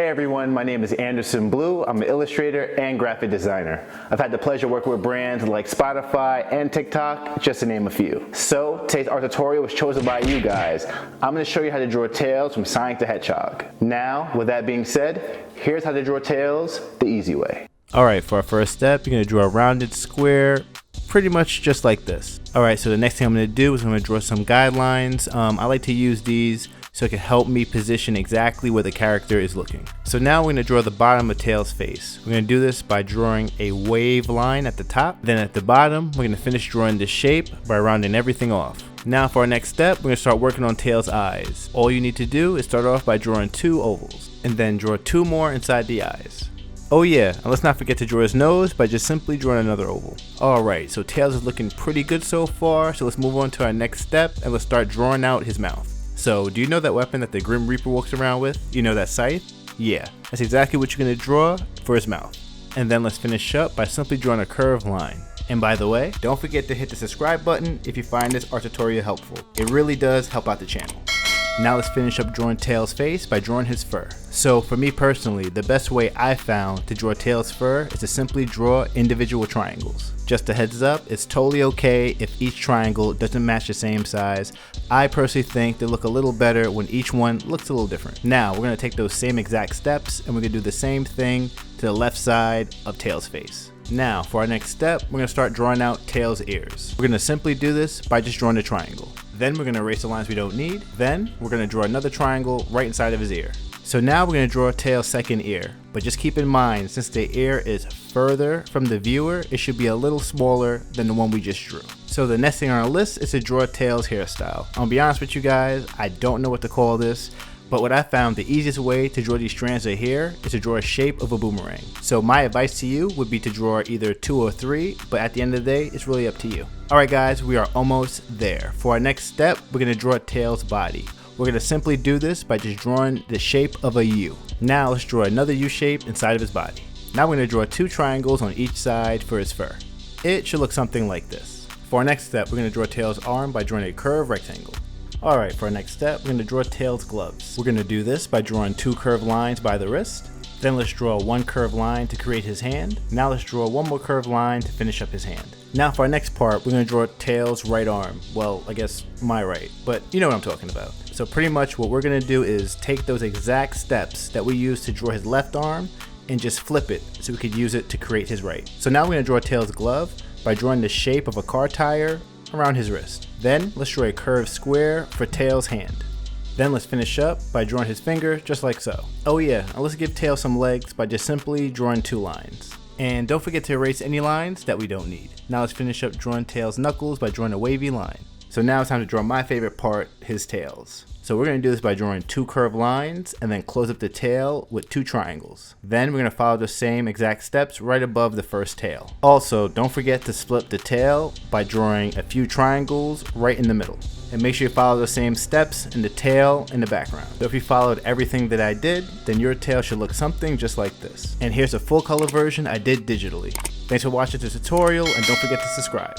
Hey everyone, my name is Anderson Blue. I'm an illustrator and graphic designer. I've had the pleasure working with brands like Spotify and TikTok, just to name a few. So today's art tutorial was chosen by you guys. I'm going to show you how to draw tails from Sonic the Hedgehog. Now, with that being said, here's how to draw tails the easy way. Alright, for our first step, you're going to draw a rounded square, pretty much just like this. Alright, so the next thing I'm going to do is I'm going to draw some guidelines. I like to use these so it can help me position exactly where the character is looking. So now we're going to draw the bottom of Tails' face. We're going to do this by drawing a wave line at the top. Then at the bottom, we're going to finish drawing the shape by rounding everything off. Now for our next step, we're going to start working on Tails' eyes. All you need to do is start off by drawing 2 ovals, and then draw 2 more inside the eyes. Oh yeah, and let's not forget to draw his nose by just simply drawing another oval. Alright, so Tails is looking pretty good so far, so let's move on to our next step and let's start drawing out his mouth. So, do you know that weapon that the Grim Reaper walks around with? You know that scythe? Yeah, that's exactly what you're going to draw for his mouth. And then let's finish up by simply drawing a curved line. And by the way, don't forget to hit the subscribe button if you find this art tutorial helpful. It really does help out the channel. Now let's finish up drawing Tails' face by drawing his fur. So for me personally, the best way I found to draw Tails' fur is to simply draw individual triangles. Just a heads up, it's totally okay if each triangle doesn't match the same size. I personally think they look a little better when each one looks a little different. Now we're going to take those same exact steps and we're going to do the same thing to the left side of Tails' face. Now for our next step, we're going to start drawing out Tails' ears. We're going to simply do this by just drawing a triangle. Then we're going to erase the lines we don't need. Then we're going to draw another triangle right inside of his ear. So now we're going to draw Tails' second ear. But just keep in mind, since the ear is further from the viewer, it should be a little smaller than the one we just drew. So the next thing on our list is to draw Tails' hairstyle. I'll be honest with you guys, I don't know what to call this. But what I found the easiest way to draw these strands of hair is to draw a shape of a boomerang. So my advice to you would be to draw either 2 or 3, but at the end of the day, it's really up to you. Alright guys, we are almost there. For our next step, we're going to draw Tails' body. We're going to simply do this by just drawing the shape of a U. Now let's draw another U shape inside of his body. Now we're going to draw 2 triangles on each side for his fur. It should look something like this. For our next step, we're going to draw Tails' arm by drawing a curved rectangle. Alright, for our next step, we're going to draw Tails' gloves. We're going to do this by drawing 2 curved lines by the wrist. Then let's draw 1 curved line to create his hand. Now let's draw 1 more curved line to finish up his hand. Now for our next part, we're going to draw Tails' right arm. Well, I guess my right, but you know what I'm talking about. So pretty much what we're going to do is take those exact steps that we used to draw his left arm and just flip it so we could use it to create his right. So now we're going to draw Tails' glove by drawing the shape of a car tire around his wrist. Then let's draw a curved square for Tails' hand. Then let's finish up by drawing his finger just like so. Oh yeah, and let's give Tails some legs by just simply drawing 2 lines. And don't forget to erase any lines that we don't need. Now let's finish up drawing Tails' knuckles by drawing a wavy line. So now it's time to draw my favorite part, his tails. So we're going to do this by drawing 2 curved lines and then close up the tail with 2 triangles. Then we're going to follow the same exact steps right above the first tail. Also, don't forget to split the tail by drawing a few triangles right in the middle. And make sure you follow the same steps in the tail and the background. So if you followed everything that I did, then your tail should look something just like this. And here's a full color version I did digitally. Thanks for watching this tutorial and don't forget to subscribe.